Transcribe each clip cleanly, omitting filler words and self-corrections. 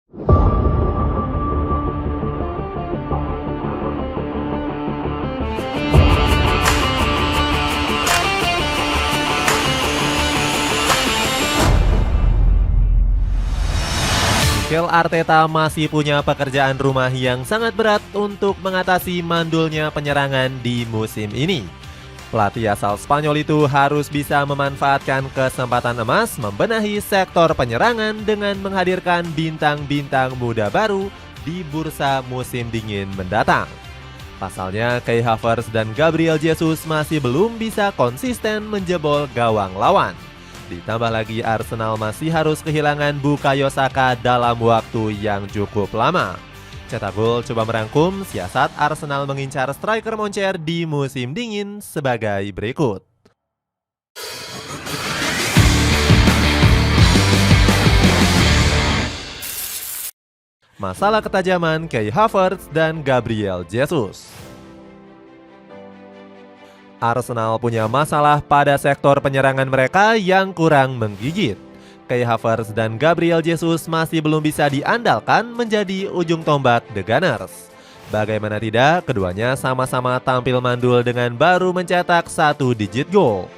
Mikel Arteta masih punya pekerjaan rumah yang sangat berat untuk mengatasi mandulnya penyerangan di musim ini. Pelatih asal Spanyol itu harus bisa memanfaatkan kesempatan emas membenahi sektor penyerangan dengan menghadirkan bintang-bintang muda baru di bursa musim dingin mendatang. Pasalnya, Kai Havertz dan Gabriel Jesus masih belum bisa konsisten menjebol gawang lawan. Ditambah lagi Arsenal masih harus kehilangan Bukayo Saka dalam waktu yang cukup lama. Cetak Gol coba merangkum siasat Arsenal mengincar striker moncer di musim dingin sebagai berikut. Masalah ketajaman Kai Havertz dan Gabriel Jesus. Arsenal punya masalah pada sektor penyerangan mereka yang kurang menggigit. Kai Havertz dan Gabriel Jesus masih belum bisa diandalkan menjadi ujung tombak The Gunners. Bagaimana tidak, keduanya sama-sama tampil mandul dengan baru mencetak 1 digit gol.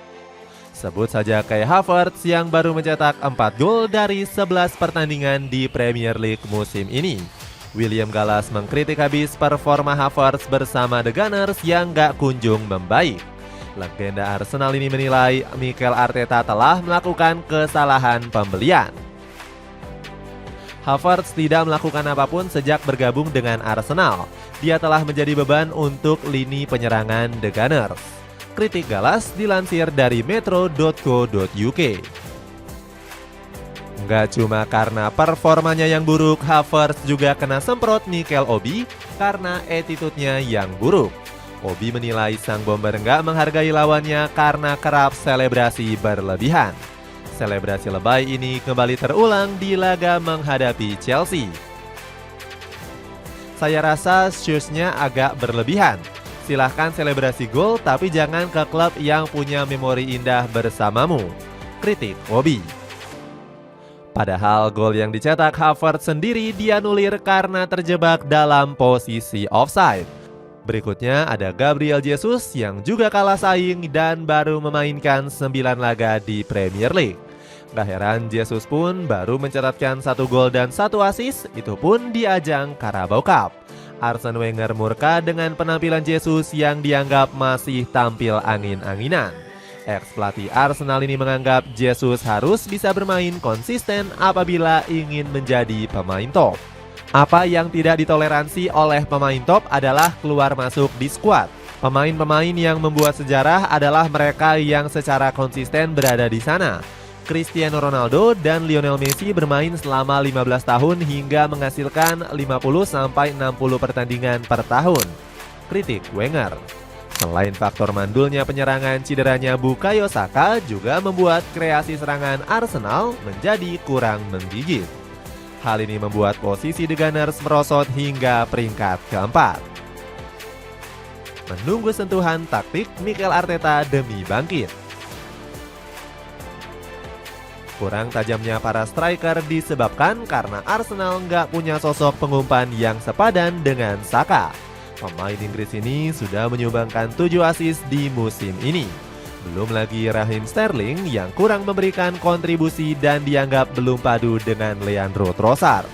Sebut saja Kai Havertz yang baru mencetak 4 gol dari 11 pertandingan di Premier League musim ini. William Gallas mengkritik habis performa Havertz bersama The Gunners yang gak kunjung membaik. Legenda Arsenal ini menilai Mikel Arteta telah melakukan kesalahan pembelian. Havertz tidak melakukan apapun sejak bergabung dengan Arsenal. Dia telah menjadi beban untuk lini penyerangan The Gunners. Kritik Gallas dilansir dari metro.co.uk. Nggak cuma karena performanya yang buruk, Havertz juga kena semprot Mikel Obi karena attitude-nya yang buruk. Obi menilai sang bomber nggak menghargai lawannya karena kerap selebrasi berlebihan. Selebrasi lebay ini kembali terulang di laga menghadapi Chelsea. Saya rasa shoes-nya agak berlebihan. Silahkan selebrasi gol tapi jangan ke klub yang punya memori indah bersamamu. Kritik Obi. Padahal gol yang dicetak Havertz sendiri dianulir karena terjebak dalam posisi offside. Berikutnya ada Gabriel Jesus yang juga kalah saing dan baru memainkan 9 laga di Premier League. Gak heran Jesus pun baru mencatatkan 1 gol dan 1 assist, itu pun di ajang Carabao Cup. Arsene Wenger murka dengan penampilan Jesus yang dianggap masih tampil angin-anginan. Ex-pelatih Arsenal ini menganggap Jesus harus bisa bermain konsisten apabila ingin menjadi pemain top. Apa yang tidak ditoleransi oleh pemain top adalah keluar masuk di skuad. Pemain-pemain yang membuat sejarah adalah mereka yang secara konsisten berada di sana. Cristiano Ronaldo dan Lionel Messi bermain selama 15 tahun hingga menghasilkan 50-60 pertandingan per tahun. Kritik Wenger. Selain faktor mandulnya penyerangan, cederanya Bukayo Saka juga membuat kreasi serangan Arsenal menjadi kurang menggigit. Hal ini membuat posisi The Gunners merosot hingga peringkat keempat. Menunggu sentuhan taktik Mikel Arteta demi bangkit. Kurang tajamnya para striker disebabkan karena Arsenal nggak punya sosok pengumpan yang sepadan dengan Saka. Pemain Inggris ini sudah menyumbangkan 7 assist di musim ini. Belum lagi Raheem Sterling yang kurang memberikan kontribusi dan dianggap belum padu dengan Leandro Trossard.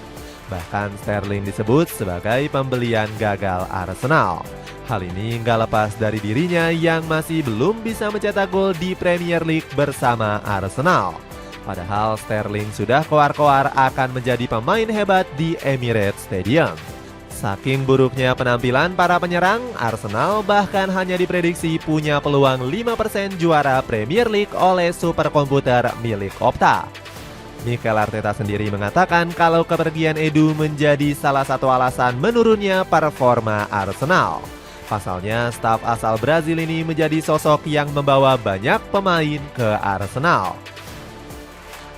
Bahkan Sterling disebut sebagai pembelian gagal Arsenal. Hal ini nggak lepas dari dirinya yang masih belum bisa mencetak gol di Premier League bersama Arsenal. Padahal Sterling sudah koar-koar akan menjadi pemain hebat di Emirates Stadium. Saking buruknya penampilan para penyerang, Arsenal bahkan hanya diprediksi punya peluang 5% juara Premier League oleh superkomputer milik Opta. Mikel Arteta sendiri mengatakan kalau kepergian Edu menjadi salah satu alasan menurunnya performa Arsenal. Pasalnya, staf asal Brazil ini menjadi sosok yang membawa banyak pemain ke Arsenal.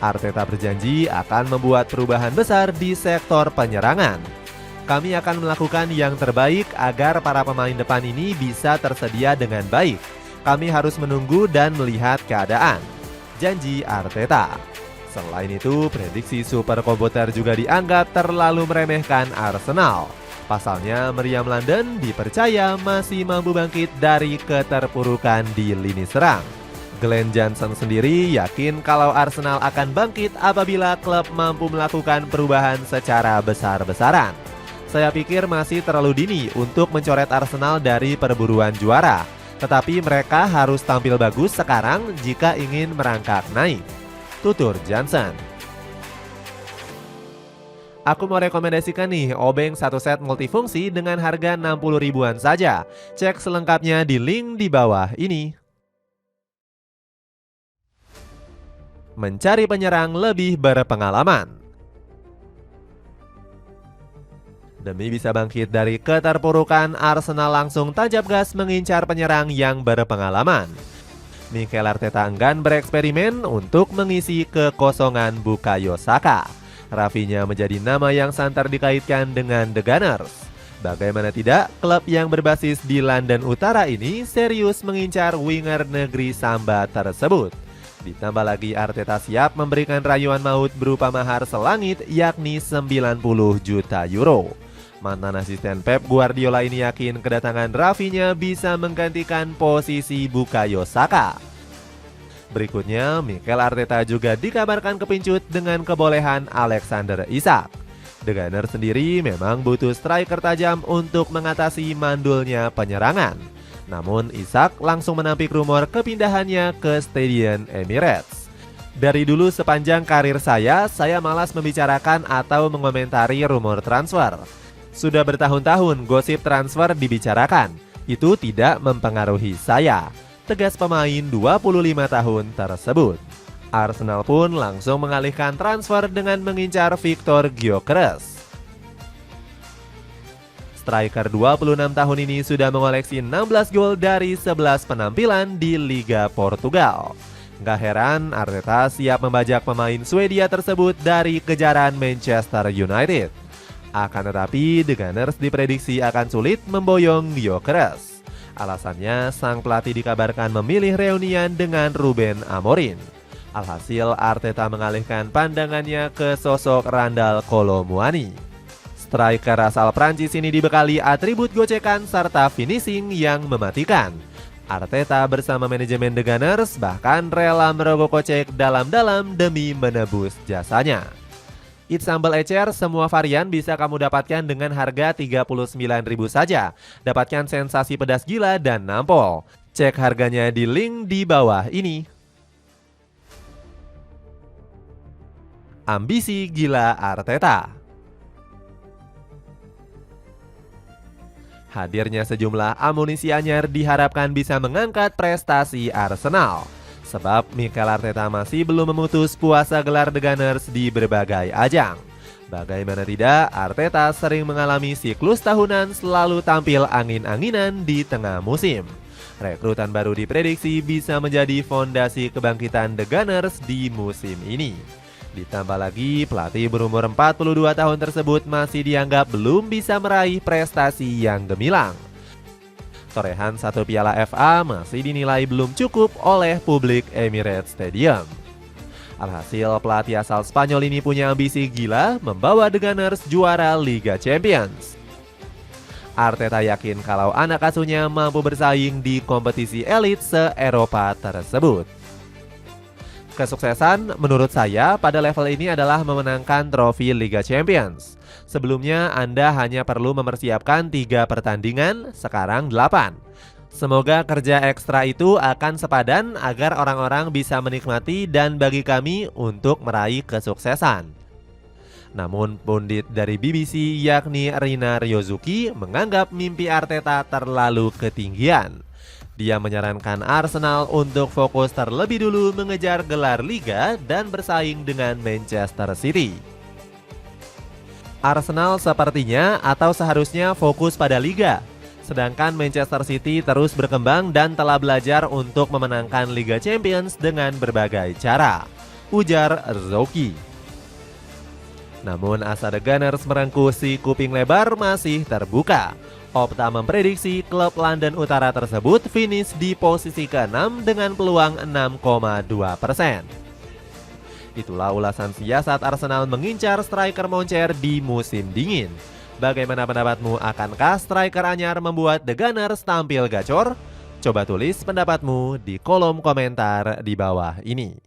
Arteta berjanji akan membuat perubahan besar di sektor penyerangan. Kami akan melakukan yang terbaik agar para pemain depan ini bisa tersedia dengan baik. Kami harus menunggu dan melihat keadaan. Janji Arteta. Selain itu, prediksi superkomputer juga dianggap terlalu meremehkan Arsenal. Pasalnya, Meriam London dipercaya masih mampu bangkit dari keterpurukan di lini serang. Glenn Johnson sendiri yakin kalau Arsenal akan bangkit apabila klub mampu melakukan perubahan secara besar-besaran. Saya pikir masih terlalu dini untuk mencoret Arsenal dari perburuan juara, tetapi mereka harus tampil bagus sekarang jika ingin merangkak naik, tutur Johnson. Aku mau rekomendasikan nih obeng satu set multifungsi dengan harga 60 ribuan saja. Cek selengkapnya di link di bawah ini. Mencari penyerang lebih berpengalaman. Demi bisa bangkit dari keterpurukan, Arsenal langsung tancap gas mengincar penyerang yang berpengalaman. Mikel Arteta enggan bereksperimen untuk mengisi kekosongan Bukayo Saka. Rafinha menjadi nama yang santer dikaitkan dengan The Gunners. Bagaimana tidak, klub yang berbasis di London Utara ini serius mengincar winger negeri Samba tersebut. Ditambah lagi Arteta siap memberikan rayuan maut berupa mahar selangit yakni 90 juta euro. Mantan asisten Pep Guardiola ini yakin kedatangan Rafinha bisa menggantikan posisi Bukayo Saka. Berikutnya, Mikel Arteta juga dikabarkan kepincut dengan kebolehan Alexander Isak. The Gunners sendiri memang butuh striker tajam untuk mengatasi mandulnya penyerangan. Namun Isak langsung menampik rumor kepindahannya ke Stadion Emirates. Dari dulu sepanjang karir saya malas membicarakan atau mengomentari rumor transfer. Sudah bertahun-tahun gosip transfer dibicarakan, itu tidak mempengaruhi saya, tegas pemain 25 tahun tersebut. Arsenal pun langsung mengalihkan transfer dengan mengincar Victor Gyökeres. Striker 26 tahun ini sudah mengoleksi 16 gol dari 11 penampilan di Liga Portugal. Gak heran Arteta siap membajak pemain Swedia tersebut dari kejaran Manchester United. Akan tetapi, The Gunners diprediksi akan sulit memboyong Gyökeres. Alasannya, sang pelatih dikabarkan memilih reunian dengan Ruben Amorim. Alhasil, Arteta mengalihkan pandangannya ke sosok Randal Kolo Muani. Striker asal Prancis ini dibekali atribut gocekan serta finishing yang mematikan. Arteta bersama manajemen The Gunners bahkan rela merogoh kocek dalam-dalam demi menebus jasanya. Eat sambal ecer semua varian bisa kamu dapatkan dengan harga 39.000 saja. Dapatkan sensasi pedas gila dan nampol. Cek harganya di link di bawah ini. Ambisi gila Arteta. Hadirnya sejumlah amunisi anyar diharapkan bisa mengangkat prestasi Arsenal. Sebab Mikel Arteta masih belum memutus puasa gelar The Gunners di berbagai ajang. Bagaimana tidak, Arteta sering mengalami siklus tahunan selalu tampil angin-anginan di tengah musim. Rekrutan baru diprediksi bisa menjadi fondasi kebangkitan The Gunners di musim ini. Ditambah lagi, pelatih berumur 42 tahun tersebut masih dianggap belum bisa meraih prestasi yang gemilang. Torehan satu piala FA masih dinilai belum cukup oleh publik Emirates Stadium. Alhasil, pelatih asal Spanyol ini punya ambisi gila membawa The Gunners juara Liga Champions. Arteta yakin kalau anak asuhnya mampu bersaing di kompetisi elit se-Eropa tersebut. Kesuksesan menurut saya pada level ini adalah memenangkan trofi Liga Champions. Sebelumnya Anda hanya perlu mempersiapkan 3 pertandingan, sekarang 8. Semoga kerja ekstra itu akan sepadan agar orang-orang bisa menikmati dan bagi kami untuk meraih kesuksesan. Namun pundit dari BBC yakni Rina Ryozuki menganggap mimpi Arteta terlalu ketinggian. Dia menyarankan Arsenal untuk fokus terlebih dulu mengejar gelar Liga dan bersaing dengan Manchester City. Arsenal sepertinya atau seharusnya fokus pada Liga, sedangkan Manchester City terus berkembang dan telah belajar untuk memenangkan Liga Champions dengan berbagai cara, ujar Rzoki. Namun asa The Gunners merengkuh si kuping lebar masih terbuka. Opta memprediksi klub London Utara tersebut finish di posisi ke-6 dengan peluang 6,2%. Itulah ulasan siasat Arsenal mengincar striker moncer di musim dingin. Bagaimana pendapatmu, akankah striker anyar membuat The Gunners tampil gacor? Coba tulis pendapatmu di kolom komentar di bawah ini.